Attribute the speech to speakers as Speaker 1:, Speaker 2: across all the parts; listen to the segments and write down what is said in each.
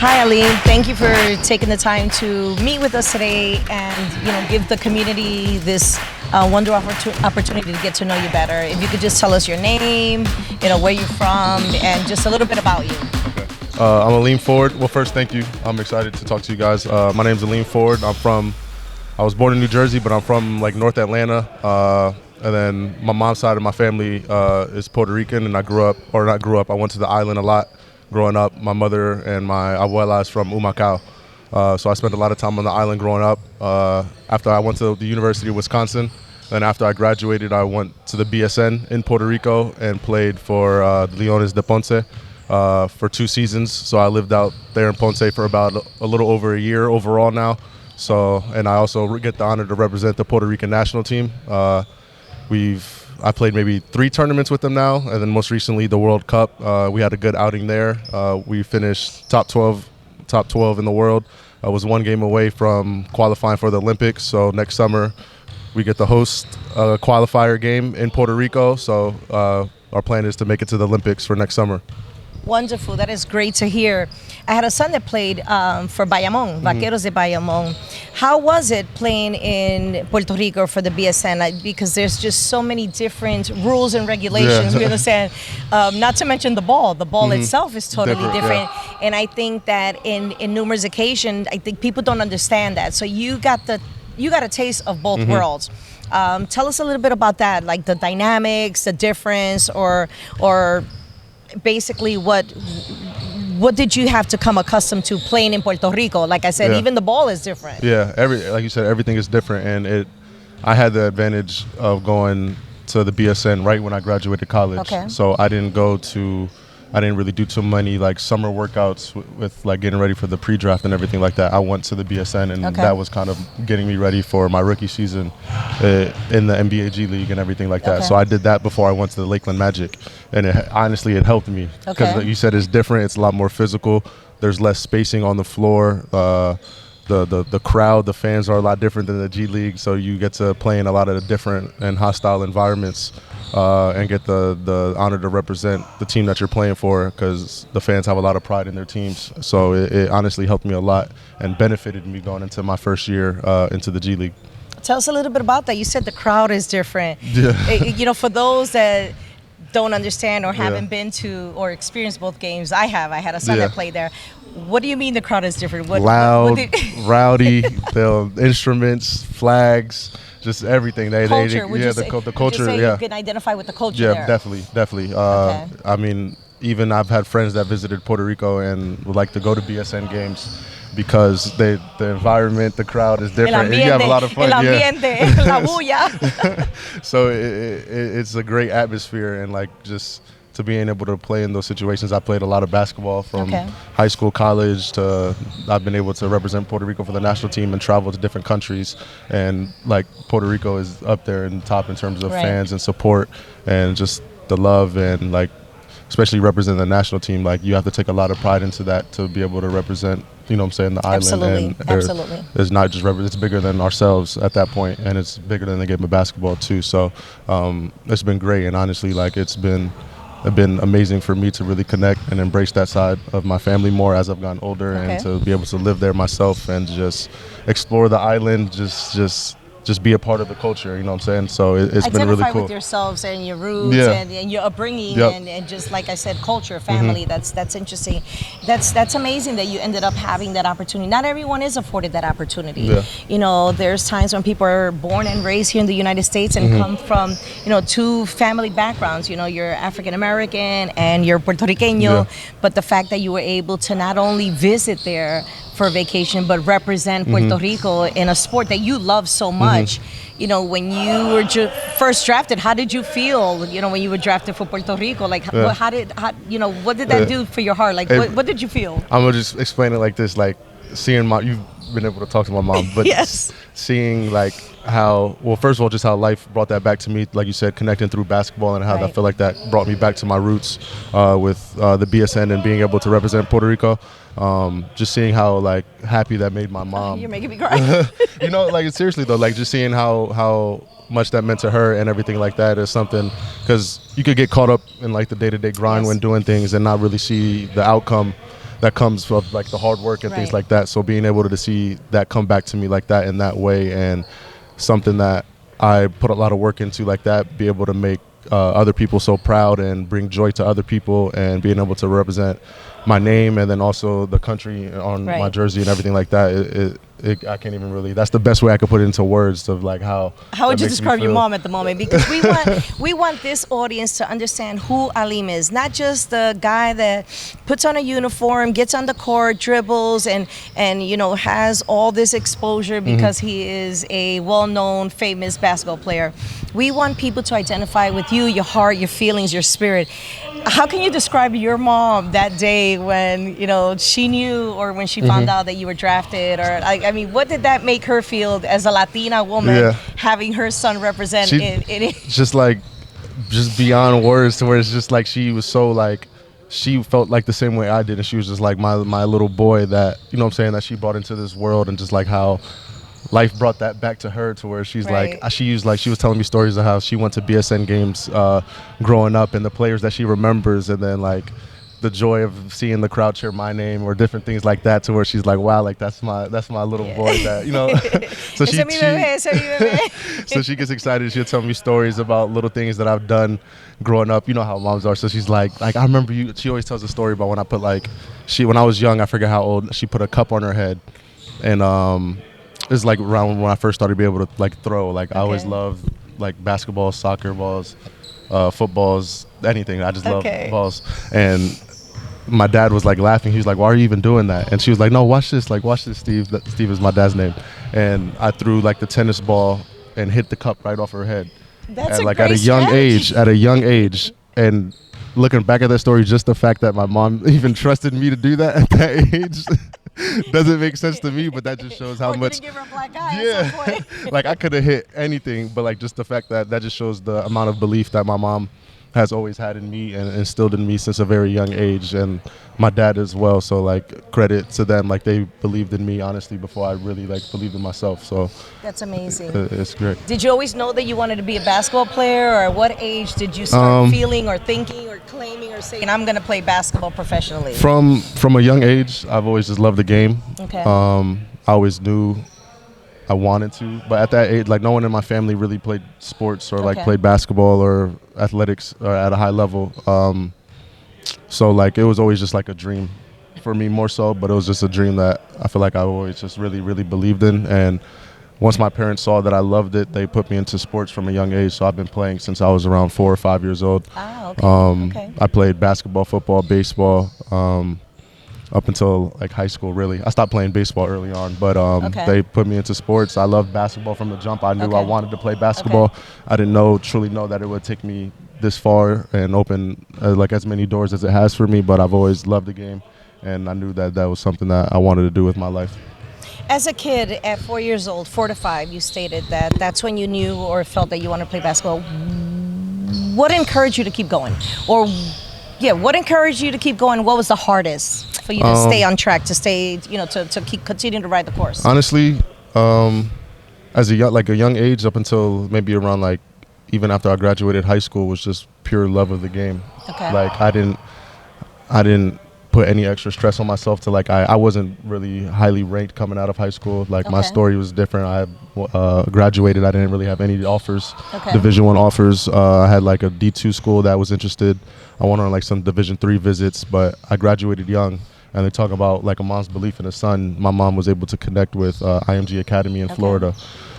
Speaker 1: Hi, Aleem. Thank you for taking the time to meet with us today and give the community this wonderful opportunity to get to know you better. If you could just tell us your name, where you're from, and just a little bit about you.
Speaker 2: Okay. I'm Aleem Ford. Well, first, thank you. I'm excited to talk to you guys. My name's Aleem Ford. I was born in New Jersey, but I'm from like North Atlanta. And then my mom's side of my family is Puerto Rican, and I went to the island a lot growing up. My mother and my abuela is from Humacao. So I spent a lot of time on the island growing up. After I went to the University of Wisconsin, then after I graduated, I went to the BSN in Puerto Rico and played for Leones de Ponce for 2 seasons. So I lived out there in Ponce for about a little over a year overall now. So, and I also get the honor to represent the Puerto Rican national team. I played maybe 3 tournaments with them now, and then most recently the World Cup. We had a good outing there. We finished top 12 in the world. I was 1 game away from qualifying for the Olympics. So next summer we get to host a qualifier game in Puerto Rico. So our plan is to make it to the Olympics for next summer.
Speaker 1: Wonderful. That is great to hear. I had a son that played for Bayamón, Vaqueros de Bayamón. How was it playing in Puerto Rico for the BSN? Because there's just so many different rules and regulations.
Speaker 2: Yeah.
Speaker 1: We understand. Not to mention the ball. The ball itself is totally different.
Speaker 2: Yeah.
Speaker 1: And I think that in numerous occasions, I think people don't understand that. So you got a taste of both worlds. Tell us a little bit about that, like the dynamics, the difference, or basically what did you have to come accustomed to playing in Puerto Rico? Like I said, even the ball is different.
Speaker 2: Yeah, like you said, everything is different, and I had the advantage of going to the BSN right when I graduated college.
Speaker 1: Okay.
Speaker 2: So I didn't really do too many like summer workouts with like getting ready for the pre-draft and everything like that. I went to the BSN, and that was kind of getting me ready for my rookie season in the NBA G League and everything like that. So I did that before I went to the Lakeland Magic, and honestly it helped me because like you said, it's different. It's a lot more physical. There's less spacing on the floor. The crowd, the fans are a lot different than the G League, so you get to play in a lot of different and hostile environments and get the honor to represent the team that you're playing for, because the fans have a lot of pride in their teams. So it honestly helped me a lot and benefited me going into my first year into the G League.
Speaker 1: Tell us a little bit about that. You said the crowd is different.
Speaker 2: Yeah.
Speaker 1: For those that don't understand or haven't been to or experienced both games, I had a son that played there. What do you mean the crowd is different?
Speaker 2: Loud, rowdy, the instruments, flags, just everything.
Speaker 1: The culture.
Speaker 2: The culture.
Speaker 1: You can identify with the culture there.
Speaker 2: Definitely. I mean, even I've had friends that visited Puerto Rico and would like to go to BSN games because the environment, the crowd is different. You have a lot of fun.
Speaker 1: El ambiente, la bulla.
Speaker 2: So it's a great atmosphere, and like just to being able to play in those situations. I played a lot of basketball from high school, college to I've been able to represent Puerto Rico for the national team and travel to different countries. And like Puerto Rico is up there in top in terms of fans and support and just the love, and like especially representing the national team, like you have to take a lot of pride into that to be able to represent, the island.
Speaker 1: Absolutely.
Speaker 2: It's not just it's bigger than ourselves at that point, and it's bigger than the game of basketball too. So it's been great, and honestly, like it's been amazing for me to really connect and embrace that side of my family more as I've gotten older, and to be able to live there myself and just explore the island, just be a part of the culture, you know what I'm saying? So it's been really cool.
Speaker 1: Identify with yourselves and your roots and your upbringing and just like I said, culture, family. That's interesting. That's amazing that you ended up having that opportunity. Not everyone is afforded that opportunity. There's times when people are born and raised here in the United States and come from 2 family backgrounds. You're African American and you're Puerto Rican, but the fact that you were able to not only visit there for vacation, but represent Puerto Rico in a sport that you love so much. When you were first drafted, how did you feel? When you were drafted for Puerto Rico, like what did that do for your heart? Like what did you feel?
Speaker 2: I'm gonna just explain it like this: like seeing you've been able to talk to my mom, but seeing like first of all, just how life brought that back to me, like you said, connecting through basketball, and how I feel like that brought me back to my roots with the BSN and being able to represent Puerto Rico. Just seeing how like happy that made my mom.
Speaker 1: You're making me cry.
Speaker 2: Like seriously though, like just seeing how much that meant to her and everything like that is something, because you could get caught up in like the day-to-day grind when doing things and not really see the outcome that comes from like the hard work and things like that. So being able to see that come back to me like that in that way, and something that I put a lot of work into like that, be able to make other people so proud and bring joy to other people, and being able to represent my name and then also the country on my jersey and everything like that. I can't even really. That's the best way I could put it into words of like how.
Speaker 1: How would you describe your mom at the moment? Because we want this audience to understand who Aleem is, not just the guy that puts on a uniform, gets on the court, dribbles, and has all this exposure because he is a well-known, famous basketball player. We want people to identify with you, your heart, your feelings, your spirit. How can you describe your mom that day when she knew, or when she found out that you were drafted, or I mean, what did that make her feel as a Latina woman having her son represent it?
Speaker 2: Just beyond words, to where it's just like she was so like, she felt like the same way I did, and she was just like my little boy that, what I'm saying, that she brought into this world, and just like how life brought that back to her, to where she's like, she was telling me stories of how she went to BSN games growing up, and the players that she remembers, and then like the joy of seeing the crowd cheer my name or different things like that, to where she's like, wow, like that's my little boy that, so so she gets excited. She'll tell me stories about little things that I've done growing up. You know how moms are. So she's like I remember you. She always tells a story about when I put when I was young, I forget how old, she put a cup on her head, and it's like around when I first started to be able to like throw. Like I always loved like basketballs, soccer balls, footballs, anything. I just love balls. And my dad was like laughing. He was like, why are you even doing that? And she was like, no, watch this. Like, watch this, Steve. Steve is my dad's name. And I threw like the tennis ball and hit the cup right off her head.
Speaker 1: That's
Speaker 2: at a young age. And looking back at that story, just the fact that my mom even trusted me to do that at that age doesn't make sense to me, but that just shows how much.
Speaker 1: Give her a black eye at some point.
Speaker 2: Like I could have hit anything, but like just the fact that just shows the amount of belief that my mom has always had in me and instilled in me since a very young age, and my dad as well. So like credit to them, like they believed in me honestly before I really like believed in myself. So
Speaker 1: that's amazing.
Speaker 2: It's great.
Speaker 1: Did you always know that you wanted to be a basketball player, or at what age did you start feeling or thinking or claiming or saying, I'm going to play basketball professionally?
Speaker 2: From a young age, I've always just loved the game.
Speaker 1: Okay.
Speaker 2: I always knew I wanted to, but at that age, like no one in my family really played sports or like played basketball or athletics or at a high level. So like it was always just like a dream for me more so, but it was just a dream that I feel like I always just really, really believed in. And once my parents saw that I loved it, they put me into sports from a young age. So I've been playing since I was around 4 or 5 years old. I played basketball, football, baseball, up until like high school, really. I stopped playing baseball early on, but they put me into sports. I loved basketball from the jump. I knew I wanted to play basketball. I didn't truly know that it would take me this far and open like as many doors as it has for me, but I've always loved the game, and I knew that was something that I wanted to do with my life.
Speaker 1: As a kid, at 4 years old, 4 to 5, you stated that that's when you knew or felt that you wanted to play basketball. What encouraged you to keep going? What encouraged you to keep going? What was the hardest for you to stay on track, to stay, to keep continuing to ride the course?
Speaker 2: Honestly, as a young age, up until maybe around like even after I graduated high school, was just pure love of the game.
Speaker 1: Okay.
Speaker 2: Like I didn't put any extra stress on myself to like I wasn't really highly ranked coming out of high school. Like my story was different. I graduated. I didn't really have any offers, Division I offers. I had like a D2 school that was interested. I went on like some Division III visits, but I graduated young. And they talk about like a mom's belief in a son. My mom was able to connect with IMG Academy in Florida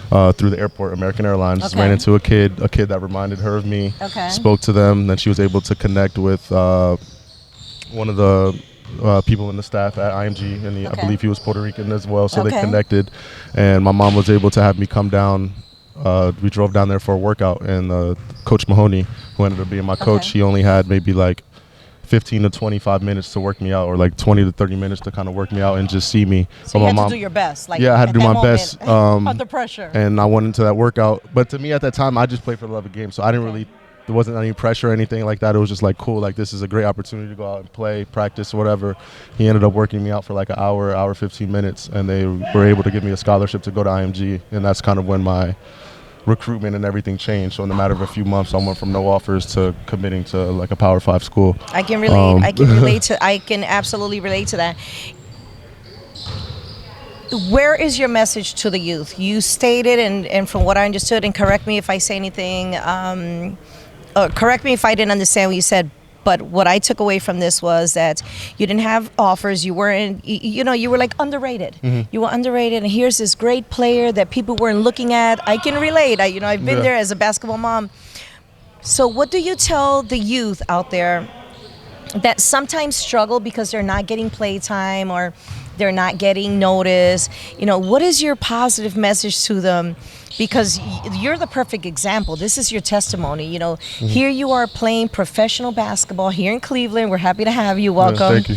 Speaker 2: through the airport, American Airlines. Just ran into a kid that reminded her of me. Spoke to them. Then she was able to connect with one of the people in the staff at IMG, and I believe he was Puerto Rican as well. So they connected, and my mom was able to have me come down. We drove down there for a workout, and Coach Mahoney, who ended up being my coach, he only had maybe like 15 to 25 minutes to work me out, or like 20 to 30 minutes to kind of work me out and just see me.
Speaker 1: So you had to do your best. Like
Speaker 2: I had to do my best
Speaker 1: under pressure.
Speaker 2: And I went into that workout. But to me at that time, I just played for the love of the game. So I didn't really, there wasn't any pressure or anything like that. It was just like, cool, like this is a great opportunity to go out and play, practice, whatever. He ended up working me out for like an hour, 15 minutes, and they were able to give me a scholarship to go to IMG. And that's kind of when my recruitment and everything changed. So in a matter of a few months, I went from no offers to committing to like a Power 5 school.
Speaker 1: I can relate. I can relate to. I can absolutely relate to that. Where is your message to the youth? You stated, and from what I understood, and correct me if I say anything, correct me if I didn't understand what you said, but what I took away from this was that you didn't have offers. You weren't, you were like underrated. You were underrated, and here's this great player that people weren't looking at. I can relate. I've been there as a basketball mom. So what do you tell the youth out there that sometimes struggle because they're not getting playtime or they're not getting noticed? What is your positive message to them? Because you're the perfect example. This is your testimony. Here you are playing professional basketball here in Cleveland. We're happy to have you. Welcome.
Speaker 2: Thank you.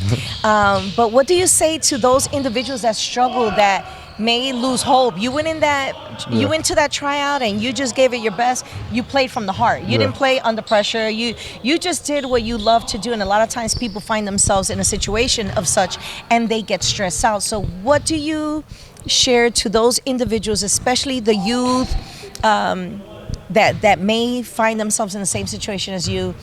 Speaker 1: But what do you say to those individuals that struggle, that may lose hope? You went to that tryout and you just gave it your best. You played from the heart. You didn't play under pressure. You just did what you love to do. And a lot of times people find themselves in a situation of such and they get stressed out. So what do you share to those individuals, especially the youth that may find themselves in the same situation as you?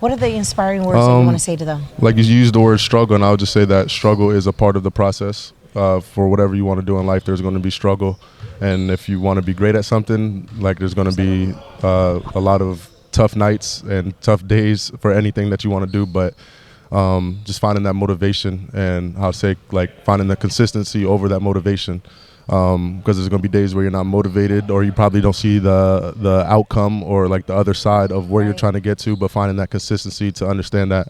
Speaker 1: What are the inspiring words that you want to say to them?
Speaker 2: Like you used the word struggle, and I would just say that struggle is a part of the process. For whatever you want to do in life, there's going to be struggle. And if you want to be great at something, like there's going to be a lot of tough nights and tough days for anything that you want to do. But just finding that motivation, and I'll say like finding the consistency over that motivation, because there's going to be days where you're not motivated or you probably don't see the outcome or like the other side of where you're trying to get to, but finding that consistency to understand that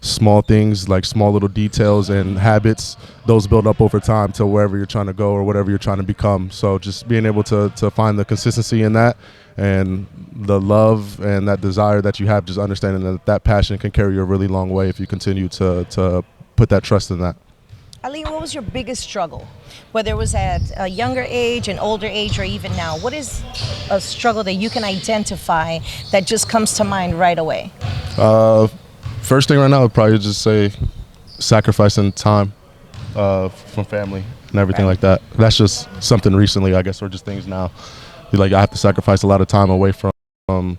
Speaker 2: small things, like small little details and habits, those build up over time to wherever you're trying to go or whatever you're trying to become. So just being able to find the consistency in that, and the love and that desire that you have, just understanding that passion can carry you a really long way if you continue to put that trust in that.
Speaker 1: Aleen, what was your biggest struggle? Whether it was at a younger age, an older age, or even now, what is a struggle that you can identify that just comes to mind right away?
Speaker 2: First thing right now, I would probably just say sacrificing time from family and everything like that. That's just something recently, I guess, or just things now. Like I have to sacrifice a lot of time away from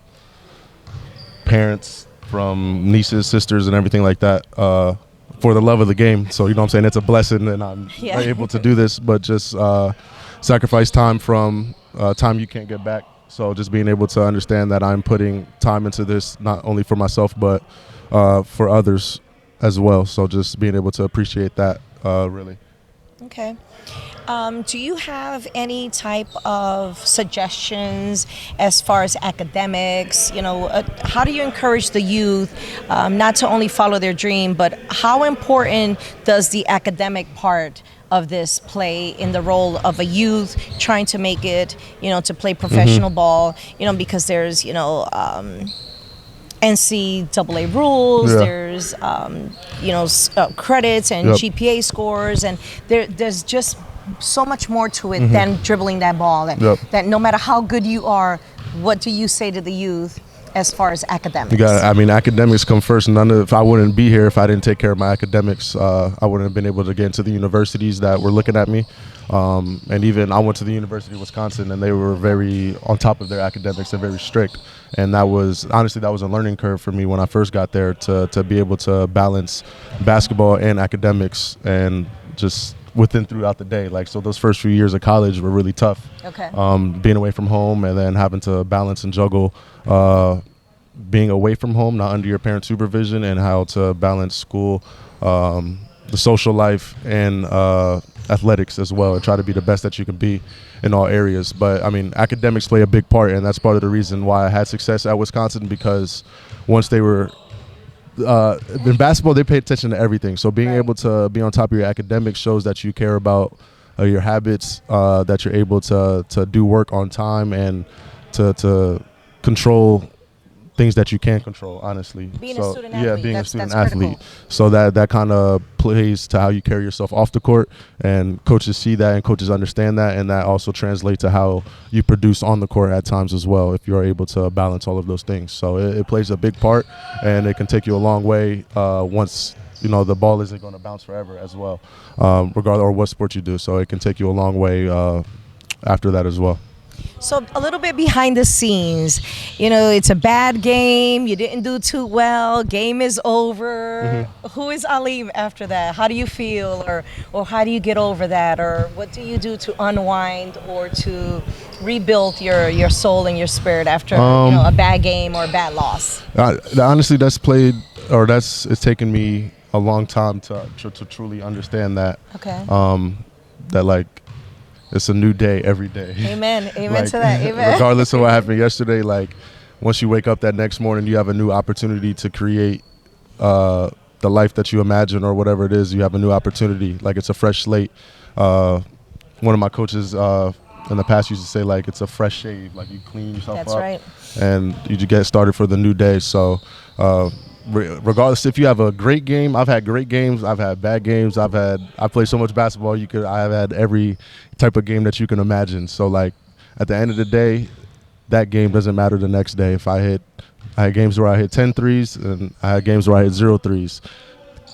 Speaker 2: parents, from nieces, sisters, and everything like that for the love of the game. So, what I'm saying? It's a blessing and I'm able to do this, but just sacrifice time from time you can't get back. So just being able to understand that I'm putting time into this, not only for myself, but for others as well. So just being able to appreciate that, really.
Speaker 1: Okay. Do you have any type of suggestions as far as academics? How do you encourage the youth not to only follow their dream, but how important does the academic part of this play in the role of a youth trying to make it, to play professional ball, because there's, NCAA rules, there's, credits and GPA scores, and there's just so much more to it than dribbling that ball. That no matter how good you are, what do you say to the youth as far as academics?
Speaker 2: Academics come first. If I wouldn't be here if I didn't take care of my academics, I wouldn't have been able to get into the universities that were looking at me. And even I went to the University of Wisconsin, and they were very on top of their academics and very strict. And that was a learning curve for me when I first got there to be able to balance basketball and academics, and just throughout the day. So those first few years of college were really tough.
Speaker 1: Okay.
Speaker 2: Being away from home and then having to balance and juggle being away from home, not under your parents' supervision, and how to balance school, the social life, and athletics as well, and try to be the best that you can be in all areas. But academics play a big part, and that's part of the reason why I had success at Wisconsin, because once they were in basketball, they pay attention to everything. So being able to be on top of your academics shows that you care about your habits, that you're able to do work on time, and to control things that you can't control, honestly.
Speaker 1: Being a student athlete.
Speaker 2: Being
Speaker 1: that's
Speaker 2: a student
Speaker 1: critical.
Speaker 2: athlete. So that kind of plays to how you carry yourself off the court, and coaches see that and coaches understand that, and that also translates to how you produce on the court at times as well, if you're able to balance all of those things. So it plays a big part, and it can take you a long way once the ball isn't going to bounce forever as well, regardless of what sport you do. So it can take you a long way after that as well.
Speaker 1: So a little bit behind the scenes, it's a bad game. You didn't do too well. Game is over. Who is Aleem after that? How do you feel, or how do you get over that, or what do you do to unwind or to rebuild your soul and your spirit after a bad game or a bad loss?
Speaker 2: Honestly, it's taken me a long time to truly understand that.
Speaker 1: Okay.
Speaker 2: That like it's a new day every day.
Speaker 1: Amen. Amen to that. Amen.
Speaker 2: Regardless of what happened yesterday, like once you wake up that next morning, you have a new opportunity to create the life that you imagine or whatever it is. You have a new opportunity. Like it's a fresh slate. One of my coaches in the past used to say like it's a fresh shave. Like you clean yourself
Speaker 1: That's
Speaker 2: up.
Speaker 1: right.
Speaker 2: And you just get started for the new day. So regardless if you have a great game, I've had great games, I've had bad games, I played so much basketball, I've had every type of game that you can imagine. So like at the end of the day, that game doesn't matter the next day. If I had games where I hit 10 threes and I had games where I hit 0 threes.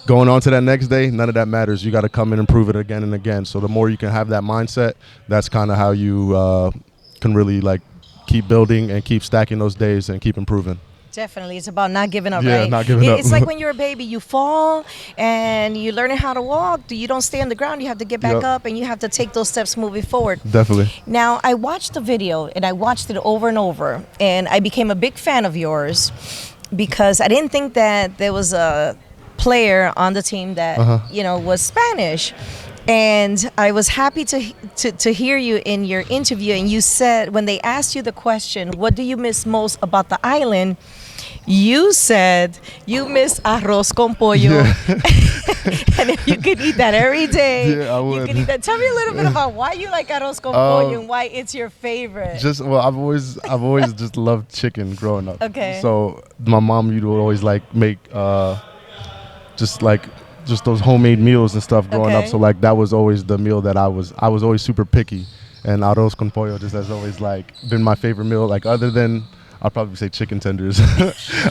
Speaker 2: Going on to that next day, none of that matters. You got to come in and prove it again and again. So the more you can have that mindset, that's kind of how you can really like keep building and keep stacking those days and keep improving.
Speaker 1: Definitely. It's about not giving up,
Speaker 2: yeah,
Speaker 1: right?
Speaker 2: Not giving up.
Speaker 1: It's like when you're a baby, you fall and you learning how to walk. You don't stay on the ground. You have to get back up and you have to take those steps moving forward.
Speaker 2: Definitely.
Speaker 1: Now, I watched the video and I watched it over and over, and I became a big fan of yours because I didn't think that there was a player on the team that, was Spanish. And I was happy to hear you in your interview, and you said when they asked you the question, what do you miss most about the island? You said you miss arroz con pollo.
Speaker 2: Yeah.
Speaker 1: And if you could eat that every day,
Speaker 2: I would.
Speaker 1: you could eat that. Tell me a little bit about why you like arroz con pollo and why it's your favorite.
Speaker 2: I've always just loved chicken growing up.
Speaker 1: Okay.
Speaker 2: So my mom would always like make just those homemade meals and stuff growing up. So like that was always the meal that I was always super picky, and arroz con pollo just has always like been my favorite meal. Like other than, I'll probably say chicken tenders.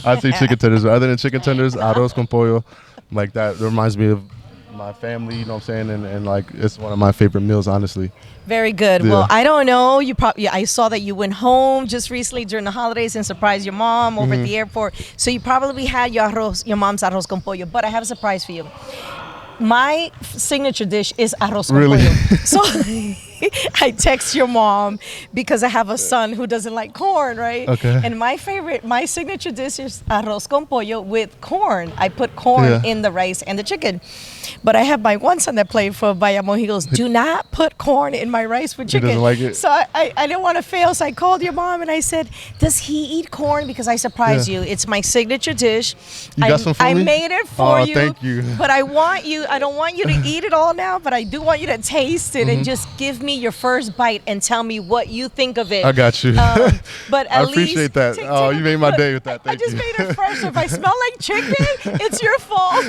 Speaker 2: I'd say chicken tenders, but other than chicken tenders, arroz con pollo, like that reminds me of my family, you know what I'm saying? And like it's one of my favorite meals, honestly.
Speaker 1: Very good. Yeah. Well, I don't know. I saw that you went home just recently during the holidays and surprised your mom over at the airport. So you probably had your mom's arroz con pollo. But I have a surprise for you. My signature dish is arroz con pollo. So I text your mom because I have a son who doesn't like corn, right?
Speaker 2: Okay.
Speaker 1: And my signature dish is arroz con pollo with corn. I put corn in the rice and the chicken. But I have my one son that played for Bayamon. He goes, do not put corn in my rice with chicken.
Speaker 2: He doesn't like it?
Speaker 1: So I didn't want to fail. So I called your mom and I said, does he eat corn? Because I surprised you. It's my signature dish.
Speaker 2: You got some for me?
Speaker 1: I made it for you.
Speaker 2: Thank you.
Speaker 1: But I don't want you to eat it all now, but I do want you to taste it and just give me your first bite and tell me what you think of it.
Speaker 2: I got you.
Speaker 1: But
Speaker 2: I appreciate that. You made my day with that. Thank you.
Speaker 1: I just made it fresh. If I smell like chicken, it's your fault.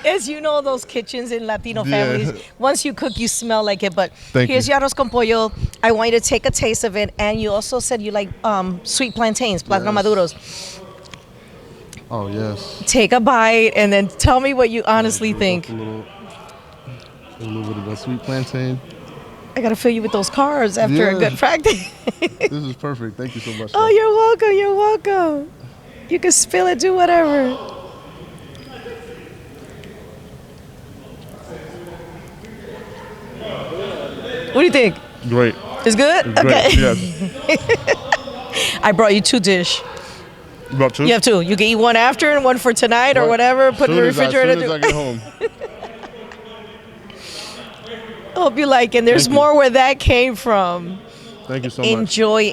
Speaker 1: As you know, those kitchens in Latino families, once you cook, you smell like it. But here's your arroz con pollo. I want you to take a taste of it. And you also said you like sweet plantains, plátano maduros.
Speaker 2: Oh, yes.
Speaker 1: Take a bite and then tell me what you honestly think.
Speaker 2: A little bit of that sweet plantain.
Speaker 1: I got to fill you with those carbs after a good practice.
Speaker 2: This is perfect. Thank you so much.
Speaker 1: Oh, you're welcome. You're welcome. You can spill it, do whatever. What do you think?
Speaker 2: Great.
Speaker 1: It's good?
Speaker 2: It's
Speaker 1: okay.
Speaker 2: Great. Yes.
Speaker 1: I brought you 2 dishes.
Speaker 2: You brought 2?
Speaker 1: You have 2. You can eat one after and one for tonight or whatever. Put in the refrigerator.
Speaker 2: As soon as I get home.
Speaker 1: I hope you like it. And there's more where that came from.
Speaker 2: Thank you so much.
Speaker 1: Enjoy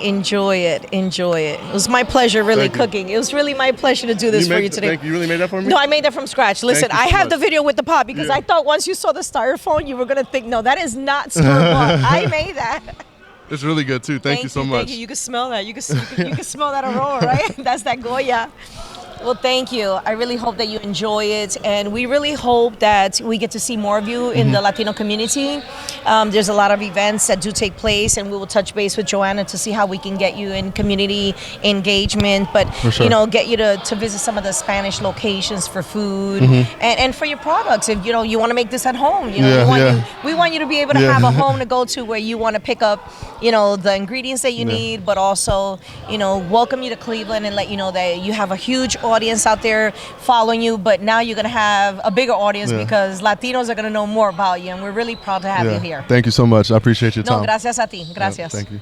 Speaker 1: it. It was my pleasure really cooking. It was really my pleasure to do this for you today.
Speaker 2: Thank you. You really made that for me?
Speaker 1: No, I made that from scratch. Listen, I have the video with the pot because I thought once you saw the styrofoam, you were going to think, no, that is not store-bought. I made that.
Speaker 2: It's really good, too. Thank you so much.
Speaker 1: Thank you. You can smell that. You can smell that aroma, right? That's that Goya. Well, thank you. I really hope that you enjoy it. And we really hope that we get to see more of you in the Latino community. There's a lot of events that do take place, and we will touch base with Joanna to see how we can get you in community engagement, but get you to visit some of the Spanish locations for food and for your products. If you want to make this at home, we want you to be able to have a home to go to where you want to pick up the ingredients that you need, but also welcome you to Cleveland and let you know that you have a huge audience out there following you, but now you're going to have a bigger audience because Latinos are going to know more about you, and we're really proud to have you here.
Speaker 2: Thank you so much. I appreciate your time.
Speaker 1: No, gracias a ti. Gracias.
Speaker 2: Thank you.